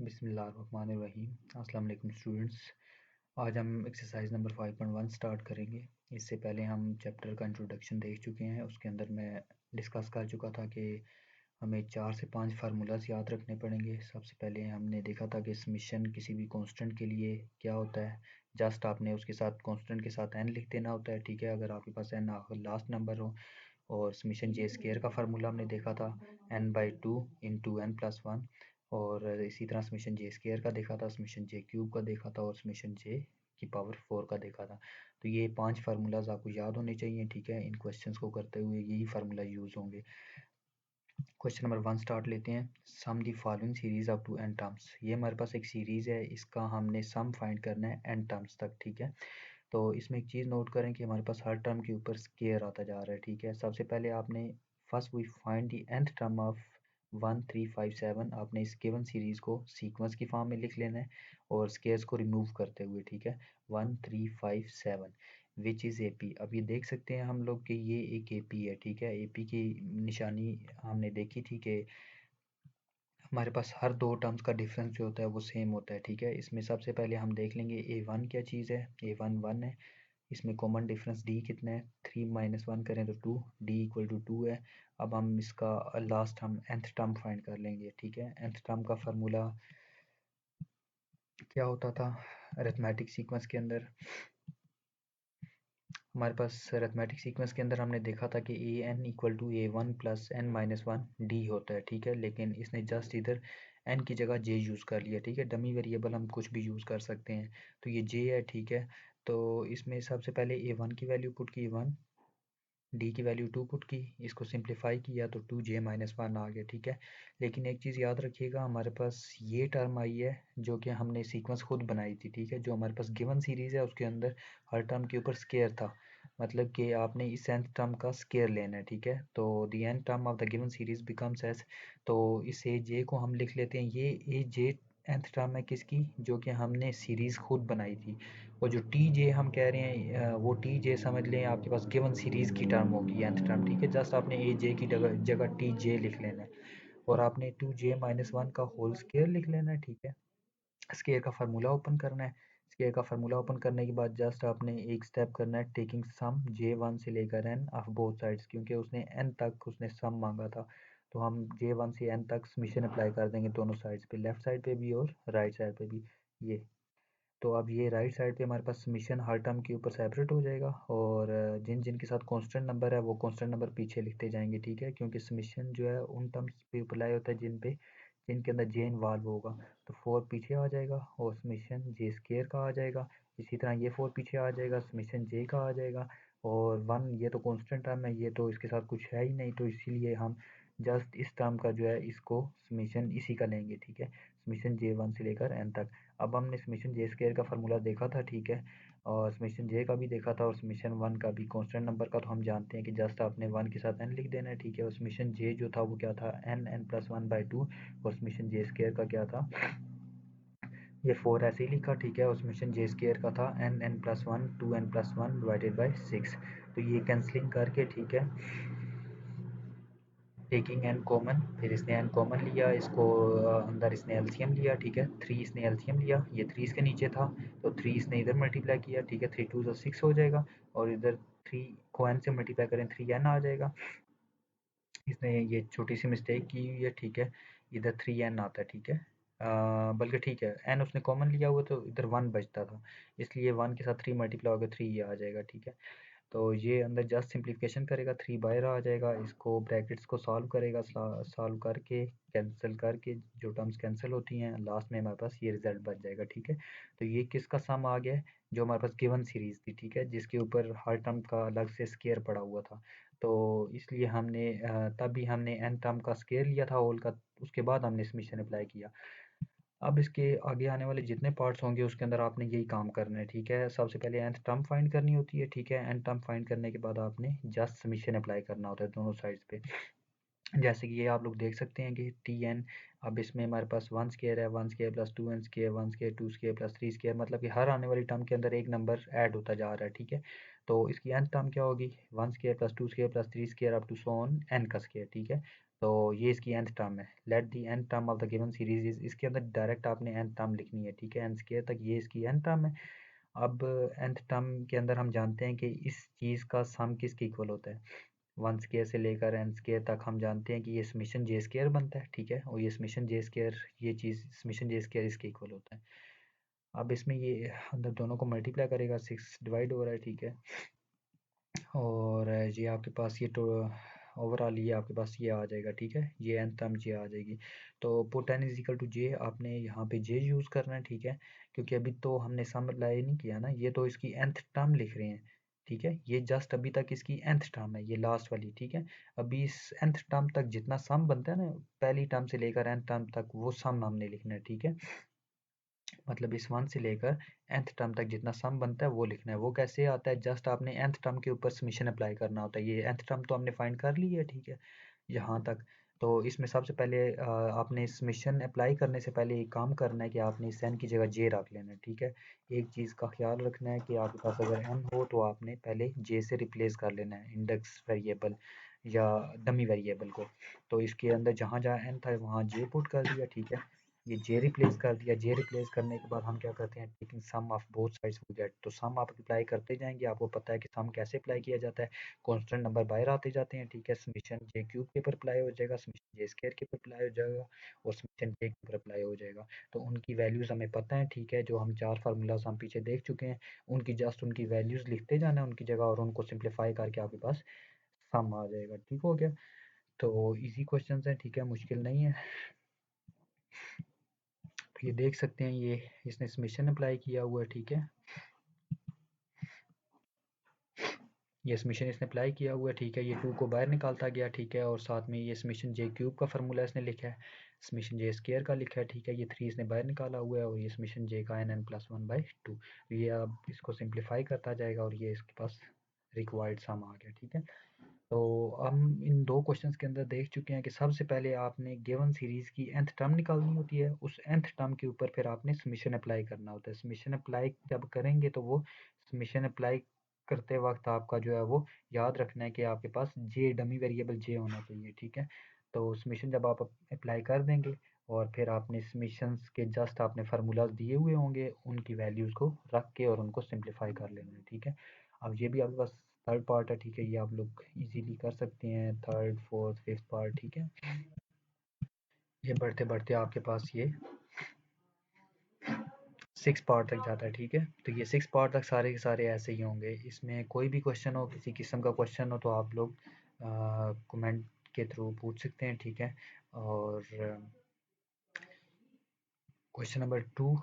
बिस्मिल्लाहिर्रहमानिर्रहीम। अस्सलाम वालेकुम स्टूडेंट्स। आज हम एक्सरसाइज नंबर 5.1 स्टार्ट करेंगे। इससे पहले हम चैप्टर का इंट्रोडक्शन देख चुके हैं। उसके अंदर मैं डिस्कस कर चुका था कि हमें 4 से 5 फार्मूलाज याद रखने पड़ेंगे। सबसे पहले हमने देखा था कि समेशन किसी भी कांस्टेंट के लिए क्या होता है। जस्ट आपने उसके साथ कांस्टेंट के साथ n लिख देना होता है, ठीक है। अगर आपके पास n लास्ट नंबर हो। और समेशन जे स्क्वायर का फार्मूला हमने देखा था n/2 इंटू n+1। और इसी तरह समेशन जे स्क्वायर का देखा था, समेशन जे क्यूब का देखा था और समेशन जे की पावर 4 का देखा था। तो ये 5 फार्मूलाज आपको याद होने चाहिए, ठीक है। इन क्वेश्चंस को करते हुए यही फार्मूला यूज़ होंगे। क्वेश्चन नंबर 1 स्टार्ट लेते हैं। Sum the following series up to n terms. ये हमारे पास एक सीरीज़ है, इसका हमने सम फाइंड करना है n टर्म्स तक, ठीक है। तो इसमें एक चीज़ नोट करें कि हमारे पास हर टर्म के ऊपर स्केयर आता जा रहा है, ठीक है। सबसे पहले आपने first we find the nth term of 1 3 5 7। आपने इस गिवन सीरीज़ को सीक्वेंस की फॉर्म में लिख लेना है और स्केयर्स को रिमूव करते हुए, ठीक है। 1 3 5 7 विच इज़ AP। अब ये देख सकते हैं हम लोग कि ये एक AP है, ठीक है। AP की निशानी हमने देखी थी कि हमारे पास हर दो टर्म्स का डिफरेंस जो होता है वो सेम होता है, ठीक है। इसमें सबसे पहले हम देख लेंगे A1 क्या चीज़ है। A1 1 है। इसमें कॉमन डिफरेंस d कितना है, 3 - 1 करें तो 2, d = 2 है। अब हम इसका लास्ट हम nth टर्म फाइंड कर लेंगे, ठीक है। nth टर्म का फार्मूला क्या होता था अरिथमेटिक सीक्वेंस के अंदर। हमारे पास अरिथमेटिक सीक्वेंस के अंदर हमने देखा था कि an = a1 + n-1 d होता है, ठीक है। लेकिन इसने जस्ट इधर n की जगह j यूज़ कर लिया, ठीक है। डमी वेरिएबल हम कुछ भी यूज़ कर सकते हैं, तो ये j है, ठीक है। तो इसमें सबसे पहले a1 की वैल्यू पुट की 1, डी की वैल्यू 2 पुट की, इसको सिंप्लीफाई किया तो 2j - 1 आ गया, ठीक है। लेकिन एक चीज़ याद रखिएगा, हमारे पास ये टर्म आई है जो कि हमने सीक्वेंस खुद बनाई थी, ठीक है। जो हमारे पास गिवन सीरीज़ है उसके अंदर हर टर्म के ऊपर स्केयर था, मतलब कि आपने इस nth टर्म का स्केयर लेना है, ठीक है। तो the nth term of the given series becomes as. तो इस ए जे को हम लिख लेते हैं, ये ए जे nth टर्म है किसकी, जो कि हमने सीरीज़ खुद बनाई थी। और जो टी जे हम कह रहे हैं वो टी जे समझ लें आपके पास गिवन सीरीज़ की टर्म होगी nth टर्म, ठीक है। जस्ट आपने ए जे की जगह टी जे लिख लेना है और आपने 2j - 1 का होल स्केयर लिख लेना है, ठीक है। स्केयर का फार्मूला ओपन करना है। स्केयर का फार्मूला ओपन करने के बाद जस्ट आपने एक स्टेप करना है, टेकिंग सम J1 से लेकर n ऑफ बोथ साइड्स, क्योंकि उसने n तक उसने सम मांगा था। तो हम J1 से n तक समेशन अप्लाई कर देंगे दोनों साइड्स पे, लेफ्ट साइड पे भी और राइट साइड पे भी। ये तो अब ये राइट साइड पे हमारे पास समेशन हर टर्म के ऊपर सेपरेट हो जाएगा और जिन जिन के साथ कांस्टेंट नंबर है वो कांस्टेंट नंबर पीछे लिखते जाएंगे, ठीक है। क्योंकि समेशन जो है उन टर्म्स पे अप्लाई होता है जिनके अंदर जे इन्वॉल्व होगा। तो 4 पीछे आ जाएगा और समेशन जे स्केयर का आ जाएगा। इसी तरह ये 4 पीछे आ जाएगा, समेशन जे का आ जाएगा। और 1 ये तो कांस्टेंट टर्म है, ये तो इसके साथ कुछ है ही नहीं, तो इसीलिए हम जस्ट इस टर्म का जो है इसको समेशन इसी का लेंगे, ठीक है। समेशन J1 से लेकर n तक। अब हमने समेशन जे स्क्वायर का फार्मूला देखा था, ठीक है। और समेशन जे का भी देखा था और समेशन 1 का भी। कांस्टेंट नंबर का तो हम जानते हैं कि जस्ट आपने 1 के साथ n लिख देना है, ठीक है। और समेशन जे जो था वो क्या था, n+1/2। और समेशन जे स्क्वायर का क्या था, ये 4 ऐसे ही लिखा, ठीक है। और समेशन जे स्क्वायर का था n+1 2n+1/6। तो ये कैंसलिंग करके, ठीक है, टेकिंग एन कॉमन, फिर इसने एन कॉमन लिया, इसको अंदर इसने एलसीएम लिया, ठीक है। 3 इसने एलसीएम लिया, ये 3 इसके नीचे था तो 3 इसने इधर मल्टीप्लाई किया, ठीक है। 3 2 जो 6 हो जाएगा और इधर 3 को एन से मल्टीप्लाई करें 3n आ जाएगा। इसने ये छोटी सी मिस्टेक की हुई है, ठीक है। इधर 3n आता है, ठीक है। बल्कि ठीक है, n उसने कॉमन लिया हुआ तो इधर 1 बचता था, इसलिए 1 के साथ 3 मल्टीप्लाई होकर 3 ये आ जाएगा, ठीक है। तो ये अंदर जस्ट सिंप्लीफिकेशन करेगा, 3 बाहर आ जाएगा, इसको ब्रैकेट्स को सॉल्व करेगा, सॉल्व करके कैंसिल करके जो टर्म्स कैंसिल होती हैं लास्ट में हमारे पास ये रिजल्ट बच जाएगा, ठीक है। तो ये किसका सम आ गया है, जो हमारे पास गिवन सीरीज थी, ठीक है, जिसके ऊपर हर टर्म का अलग से स्केयर पड़ा हुआ था। तो इसलिए हमने तभी हमने एन टर्म का स्केयर लिया था होल का, उसके बाद हमने समेशन अप्लाई किया। अब इसके आगे आने वाले जितने पार्ट्स होंगे उसके अंदर आपने यही काम करना है, ठीक है। सबसे पहले nth टर्म फाइंड करनी होती है, ठीक है। nth टर्म फाइंड करने के बाद आपने जस्ट समेशन अप्लाई करना होता है दोनों साइड्स पे। जैसे कि ये आप लोग देख सकते हैं कि Tn, अब इसमें हमारे पास 1 स्क्वायर है, 1 square plus 2n square, 1 square 2 square plus 3 square, मतलब कि हर आने वाली टर्म के अंदर एक नंबर ऐड होता जा रहा है, ठीक है। तो इसकी nth टर्म क्या होगी, 1 square plus 2 square plus 3 square up to so on n का स्क्वायर, ठीक है। तो ये इसकी nth टर्म है। Let the nth term of the given series is, इसके अंदर डायरेक्ट आपने nth टर्म लिखनी है, ठीक है, n स्क्वायर तक ये इसकी nth टर्म है। अब nth टर्म के अंदर हम जानते हैं कि इस चीज़ का सम किसके इक्वल होता है, 1 स्क्वायर से लेकर n स्क्वायर तक हम जानते हैं कि ये समेशन जे स्क्वायर बनता है, ठीक है, और ये समेशन जे स्क्वायर, ये चीज़ समेशन जे स्क्वायर इसके इक्वल होता है। अब इसमें ये अंदर दोनों को मल्टीप्लाई करेगा, 6 डिवाइड हो रहा है, ठीक है, और ये आपके पास ये तो ओवरऑल ये आपके पास ये आ जाएगा, ठीक है, ये एन टर्म ये आ जाएगी। तो put N is equal to J, आपने यहाँ पे जे यूज़ करना है, ठीक है, क्योंकि अभी तो हमने सम अप्लाई नहीं किया ना, ये तो इसकी nth टर्म लिख रहे हैं, ठीक है, ये जस्ट अभी तक इसकी nth टर्म है, ये लास्ट वाली, ठीक है। अभी इस nth टर्म तक जितना सम बनता है ना, पहली टर्म से लेकर nth टर्म तक, वो सम हमने लिखना है, ठीक है, मतलब इस 1 से लेकर nth टर्म तक जितना सम बनता है वो लिखना है। वो कैसे आता है, जस्ट आपने nth टर्म के ऊपर समेशन अप्लाई करना होता है। ये nth टर्म तो हमने फाइंड कर ली है, ठीक है, यहाँ तक। तो इसमें सबसे पहले आपने समेशन अप्लाई करने से पहले एक काम करना है कि आपने इस n की जगह j रख लेना है, ठीक है। एक चीज़ का ख्याल रखना है कि आपके पास अगर n हो तो आपने पहले j से रिप्लेस कर लेना है इंडेक्स वेरिएबल या डमी वेरिएबल को। तो इसके अंदर जहाँ जहाँ n था वहाँ j पुट कर दिया, ठीक है, ये जे रिप्लेस कर दिया। जे रिप्लेस करने के बाद हम क्या करते हैं, taking sum of both sides we get, तो सम आप अप्लाई करते जाएंगे, आपको पता है कि सम कैसे अप्लाई किया जाता है, कांस्टेंट नंबर बाहर आते जाते हैं, ठीक है, समेशन जे क्यूब के ऊपर अप्लाई हो जाएगा, समेशन जे स्क्वायर के ऊपर अप्लाई हो जाएगा, और समेशन जे के ऊपर अप्लाई हो जाएगा। तो उनकी वैल्यूज़ हमें पता है, ठीक है, जो हम 4 फार्मूलाज हम पीछे देख चुके हैं, उनकी जस्ट उनकी वैल्यूज़ लिखते जाना है उनकी जगह, और उनको सिंप्लीफाई करके आपके पास सम आ जाएगा, ठीक हो गया। तो इजी क्वेश्चन है, ठीक है, मुश्किल नहीं है। तो ये देख सकते हैं, ये इसने समेशन अप्लाई किया हुआ है, ठीक है, ये समेशन इसने अप्लाई किया हुआ है, ठीक है, ये 2 को बाहर निकालता गया, ठीक है, और साथ में ये समेशन जे क्यूब का फार्मूला इसने लिखा है, समेशन जे स्क्वायर का लिखा है, ठीक है, ये 3 इसने बाहर निकाला हुआ है, और ये समेशन जे का n प्लस 1/2, ये अब इसको सिंप्लीफाई करता जाएगा, और ये इसके पास रिक्वायर्ड सम आ गया, ठीक है। तो हम इन 2 क्वेश्चंस के अंदर देख चुके हैं कि सबसे पहले आपने गिवन सीरीज़ की nth टर्म निकालनी होती है, उस nth टर्म के ऊपर फिर आपने समेशन अप्लाई करना होता है। समेशन अप्लाई जब करेंगे तो वो समेशन अप्लाई करते वक्त आपका जो है वो याद रखना है कि आपके पास जे डमी वेरिएबल जे होना चाहिए, ठीक है। तो समेशन जब आप अप्लाई कर देंगे, और फिर आपने समेशंस के जस्ट आपने फार्मूलाज दिए हुए होंगे, उनकी वैल्यूज़ को रख के और उनको सिंप्लीफाई कर लेना है, ठीक है। अब ये भी आपके पास थर्ड पार्ट है, ठीक है, ये आप लोग इजीली कर सकते हैं, थर्ड फोर्थ फिफ्थ पार्ट, ठीक है। ये बढ़ते बढ़ते आपके पास ये 6 पार्ट तक जाता है, ठीक है। तो ये 6 पार्ट तक सारे के सारे ऐसे ही होंगे। इसमें कोई भी क्वेश्चन हो, किसी किस्म का क्वेश्चन हो, तो आप लोग कमेंट के थ्रू पूछ सकते हैं, ठीक है। और क्वेश्चन नंबर 2,